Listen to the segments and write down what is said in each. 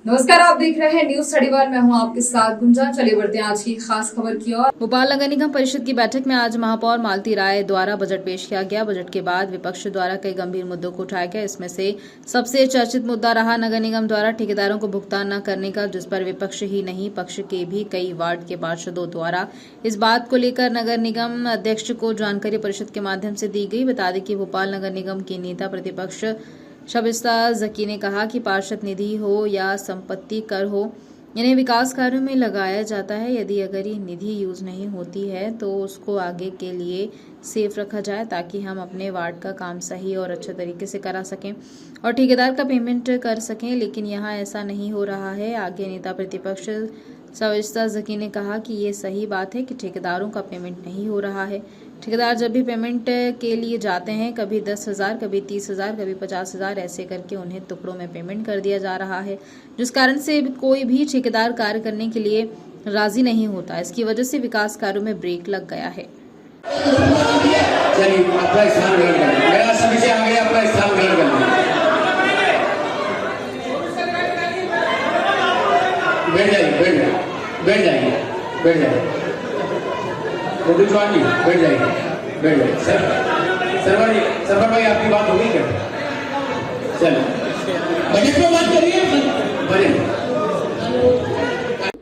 नमस्कार, आप देख रहे हैं न्यूज 31। मैं हूं आपके साथ गुंजा। चलिए बढ़ते हैं आज की खास खबर की ओर। भोपाल नगर निगम परिषद की बैठक में आज महापौर मालती राय द्वारा बजट पेश किया गया। बजट के बाद विपक्ष द्वारा कई गंभीर मुद्दों को उठाया गया। इसमें से सबसे चर्चित मुद्दा रहा नगर निगम द्वारा ठेकेदारों को भुगतान न करने का, जिस पर विपक्ष ही नहीं पक्ष के भी कई वार्ड के पार्षदों द्वारा इस बात को लेकर नगर निगम अध्यक्ष को जानकारी परिषद के माध्यम से दी गई। बता दें कि भोपाल नगर निगम के नेता प्रतिपक्ष शबिस्ता जकी ने कहा कि पार्षद निधि हो या संपत्ति कर हो, इन्हें विकास कार्यों में लगाया जाता है। यदि अगर ये निधि यूज नहीं होती है तो उसको आगे के लिए सेफ रखा जाए, ताकि हम अपने वार्ड का काम सही और अच्छे तरीके से करा सकें और ठेकेदार का पेमेंट कर सकें। लेकिन यहाँ ऐसा नहीं हो रहा है। आगे नेता प्रतिपक्ष शबिस्ता जकी ने कहा कि ये सही बात है कि ठेकेदारों का पेमेंट नहीं हो रहा है। ठेकेदार जब भी पेमेंट के लिए जाते हैं, कभी 10,000, कभी 30,000, कभी 50,000, ऐसे करके उन्हें टुकड़ों में पेमेंट कर दिया जा रहा है, जिस कारण से कोई भी ठेकेदार कार्य करने के लिए राजी नहीं होता। इसकी वजह से विकास कार्यों में ब्रेक लग गया है। बैठ जाइए, बैठ जाइए, बैठ जाइए, बैठ जाइए। सरवर भाई, आपकी बात होगी क्या? चलो, बजट पे बात करिए।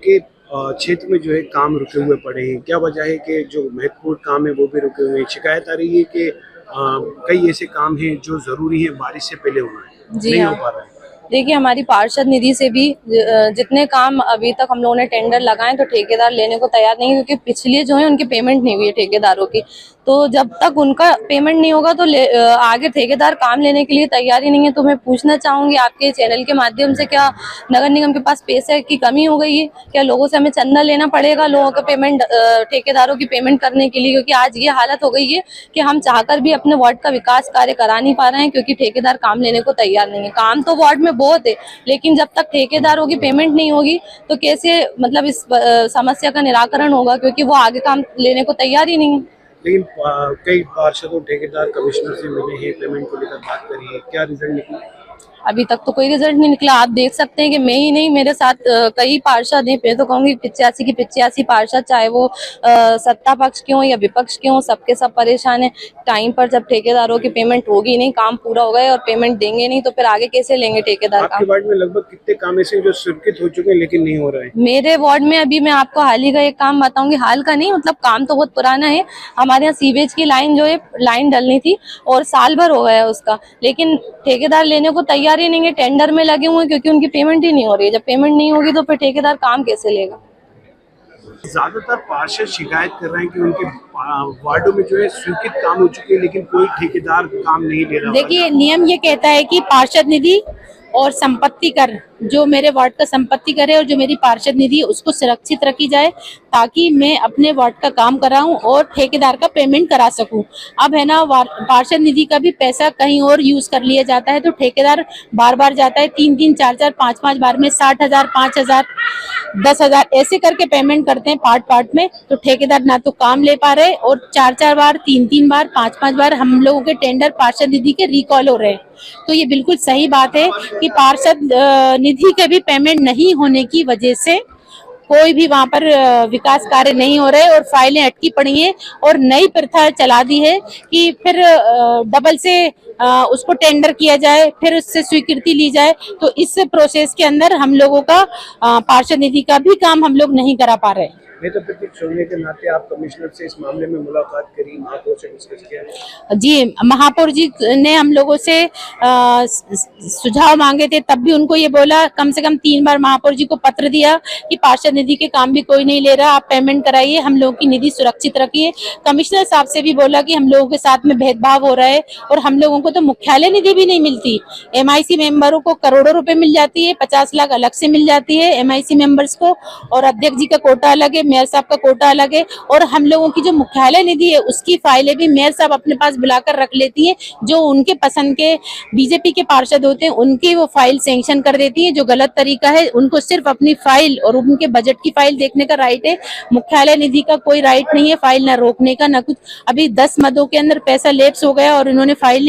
के क्षेत्र में जो है काम रुके हुए पड़े हैं, क्या वजह है कि जो महत्वपूर्ण काम है वो भी रुके हुए हैं? शिकायत आ रही है कि कई ऐसे काम हैं जो जरूरी है, बारिश से पहले होना है, नहीं हो पा रहा है। देखिए, हमारी पार्षद निधि से भी जितने काम अभी तक हम लोगों ने टेंडर लगाए तो ठेकेदार लेने को तैयार नहीं, क्योंकि पिछले जो है उनकी पेमेंट नहीं हुई है ठेकेदारों की। तो जब तक उनका पेमेंट नहीं होगा तो आगे ठेकेदार काम लेने के लिए तैयार ही नहीं है। तो मैं पूछना चाहूंगी आपके चैनल के माध्यम से, क्या नगर निगम के पास पैसे की कमी हो गई है? क्या लोगों से हमें चंदा लेना पड़ेगा लोगों का पेमेंट, ठेकेदारों की पेमेंट करने के लिए? क्योंकि आज ये हालत हो गई है कि हम चाहकर भी अपने वार्ड का विकास कार्य करा नहीं पा रहे हैं, क्योंकि ठेकेदार काम लेने को तैयार नहीं है। काम तो वार्ड में बहुत है, लेकिन जब तक ठेकेदारों की पेमेंट नहीं होगी तो कैसे मतलब इस समस्या का निराकरण होगा, क्योंकि वो आगे काम लेने को तैयार ही नहीं है। लेकिन कई पार्षदों, ठेकेदार, कमिश्नर से मिले हैं, पेमेंट को लेकर बात करी है, क्या रिजल्ट निकला? अभी तक तो कोई रिजल्ट नहीं निकला। आप देख सकते हैं कि मैं ही नहीं, मेरे साथ कई पार्षद हैं। मैं तो कहूँगी 85 की 85 पार्षद, चाहे वो सत्ता पक्ष के हों या विपक्ष के हों, सबके सब परेशान है। टाइम पर जब ठेकेदारों की पेमेंट होगी नहीं, काम पूरा हो गए और पेमेंट देंगे नहीं, तो फिर आगे कैसे लेंगे ठेकेदार? आपके वार्ड में लगभग कितने काम ऐसे जो स्वीकृत हो चुके हैं लेकिन नहीं हो रहे हैं? मेरे वार्ड में अभी मैं आपको हाल ही का एक काम बताऊंगी। हाल का नहीं, मतलब काम तो बहुत पुराना है। हमारे यहाँ सीवेज की लाइन जो है, लाइन डलनी थी और साल भर हो गया है उसका, लेकिन ठेकेदार लेने को तैयार ही नहीं है। टेंडर में लगे हुए हैं क्योंकि उनकी पेमेंट ही नहीं हो रही है। जब पेमेंट नहीं होगी तो फिर ठेकेदार काम कैसे लेगा? ज्यादातर पार्षद शिकायत कर रहे हैं कि उनके वार्डों में जो है स्वीकृत काम हो चुके हैं लेकिन कोई ठेकेदार काम नहीं ले रहा। देखिए, नियम ये कहता है कि पार्षद निधि और संपत्ति कर, जो मेरे वार्ड का संपत्ति कर है और जो मेरी पार्षद निधि है, उसको सुरक्षित रखी जाए, ताकि मैं अपने वार्ड का काम कराऊं और ठेकेदार का पेमेंट करा सकूं। अब है ना, पार्षद निधि का भी पैसा कहीं और यूज कर लिया जाता है, तो ठेकेदार बार बार जाता है, 3-3, 4-4, 5-5 बार में 60,000, 5,000, 10,000 ऐसे करके पेमेंट करते हैं पार्ट में। तो ठेकेदार ना तो काम ले पा रहे और 4-4 बार, 3-3 बार, 5-5 बार हम लोगों के टेंडर पार्षद निधि के रिकॉल हो रहे हैं। तो ये बिल्कुल सही बात है कि पार्षद निधि के भी पेमेंट नहीं होने की वजह से कोई भी वहां पर विकास कार्य नहीं हो रहे और फाइलें अटकी पड़ी हैं। और नई प्रथा चला दी है कि फिर डबल से उसको टेंडर किया जाए, फिर उससे स्वीकृति ली जाए। तो इस प्रोसेस के अंदर हम लोगों का पार्षद निधि का भी काम हम लोग नहीं करा पा रहे। मैं तो प्रतिपक्ष होने के नाते आप कमिश्नर से इस मामले में मुलाकात करी, महापौर से डिस्कस किया? जी, महापौर जी ने हम लोगों से सुझाव मांगे थे, तब भी उनको ये बोला, कम से कम 3 बार महापौर जी को पत्र दिया कि पार्षद निधि के काम भी कोई नहीं ले रहा, आप पेमेंट कराइए, हम लोगों की निधि सुरक्षित रखिए। कमिश्नर साहब से भी बोला कि हम लोगों के साथ में भेदभाव हो रहा है और हम लोगों को तो मुख्यालय निधि भी नहीं मिलती। MIC मेंबरों को करोड़ों रुपए मिल जाती है, 50 लाख अलग से मिल जाती है MIC मेंबर्स को, और अध्यक्ष जी का कोटा अलग है, मेयर साहब का कोटा अलग है। और हम लोगों की जो मुख्यालय निधि है उसकी फाइलें भी मेयर साहब अपने पास बुलाकर रख लेती हैं। जो उनके पसंद के बीजेपी के पार्षद होते हैं उनकी वो फाइल सैंक्शन कर देती है। जो गलत तरीका है, उनको सिर्फ अपनी फाइल और उनके बजट की फाइल देखने का राइट है, मुख्यालय निधि का कोई राइट नहीं है फाइल न रोकने का न कुछ। अभी 10 मदों के अंदर पैसा लेप्स हो गया और इन्होंने फाइल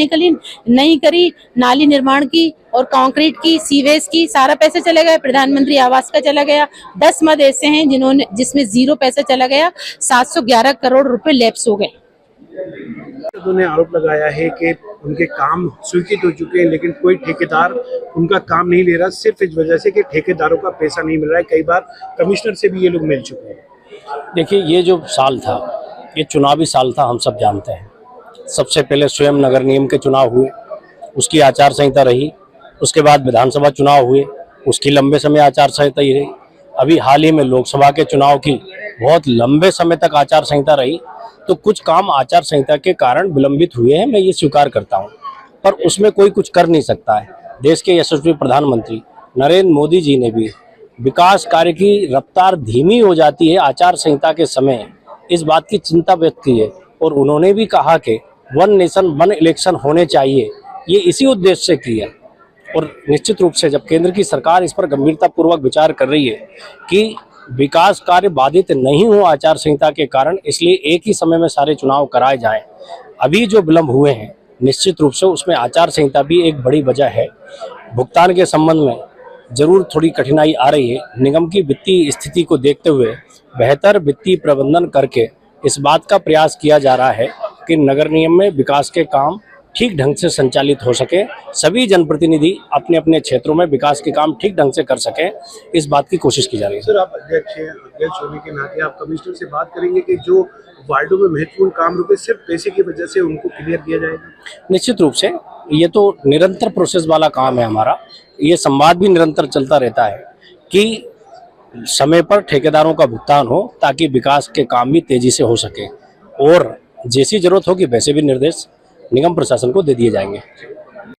नहीं करी, नाली निर्माण की और कंक्रीट की, सीवेज की सारा पैसा चला गया, प्रधानमंत्री आवास का चला गया। 10 मद ऐसे हैं जिसमें 0 पैसा चला गया। 711 करोड़ रुपए लैप्स हो गए। उन्होंने आरोप लगाया है कि उनके काम स्वीकृत हो चुके हैं, लेकिन कोई ठेकेदार उनका काम नहीं ले रहा, सिर्फ इस वजह से कि ठेकेदारों का पैसा नहीं मिल रहा है। कई बार कमिश्नर से भी ये लोग मिल चुके हैं। देखिए, ये जो साल था, ये चुनावी साल था, हम सब जानते हैं। सबसे पहले स्वयं नगर निगम के चुनाव हुए, उसकी आचार संहिता रही। उसके बाद विधानसभा चुनाव हुए, उसकी लंबे समय आचार संहिता ही रही। अभी हाल ही में लोकसभा के चुनाव की बहुत लंबे समय तक आचार संहिता रही। तो कुछ काम आचार संहिता के कारण विलंबित हुए हैं, मैं ये स्वीकार करता हूँ, पर उसमें कोई कुछ कर नहीं सकता है। देश के यशस्वी प्रधानमंत्री नरेंद्र मोदी जी ने भी विकास कार्य की रफ्तार धीमी हो जाती है आचार संहिता के समय, इस बात की चिंता व्यक्त की है। और उन्होंने भी कहा कि 1 नेशन 1 इलेक्शन होने चाहिए, ये इसी उद्देश्य से की है। और निश्चित रूप से जब केंद्र की सरकार इस पर गंभीरतापूर्वक विचार कर रही है कि विकास कार्य बाधित नहीं हो आचार संहिता के कारण, इसलिए एक ही समय में सारे चुनाव कराए जाएं। अभी जो विलंब हुए हैं, निश्चित रूप से उसमें आचार संहिता भी एक बड़ी वजह है। भुगतान के संबंध में जरूर थोड़ी कठिनाई आ रही है। निगम की वित्तीय स्थिति को देखते हुए बेहतर वित्तीय प्रबंधन करके इस बात का प्रयास किया जा रहा है कि नगर निगम में विकास के काम ठीक ढंग से संचालित हो सके, सभी जनप्रतिनिधि अपने अपने क्षेत्रों में विकास के काम ठीक ढंग से कर सके, इस बात की कोशिश की जा रही है। सर, आप अध्यक्ष हैं, अध्यक्ष होने के नाते आप कमिश्नर से बात करेंगे कि जो वार्डों में महत्वपूर्ण काम रुके सिर्फ पैसे की वजह से उनको क्लियर किया जाएगा? निश्चित रूप से ये तो निरंतर प्रोसेस वाला काम है हमारा। ये संवाद भी निरंतर चलता रहता है कि समय पर ठेकेदारों का भुगतान हो, ताकि विकास के काम भी तेजी से हो सके। और जैसी जरूरत होगी वैसे भी निर्देश निगम प्रशासन को दे दिए जाएंगे।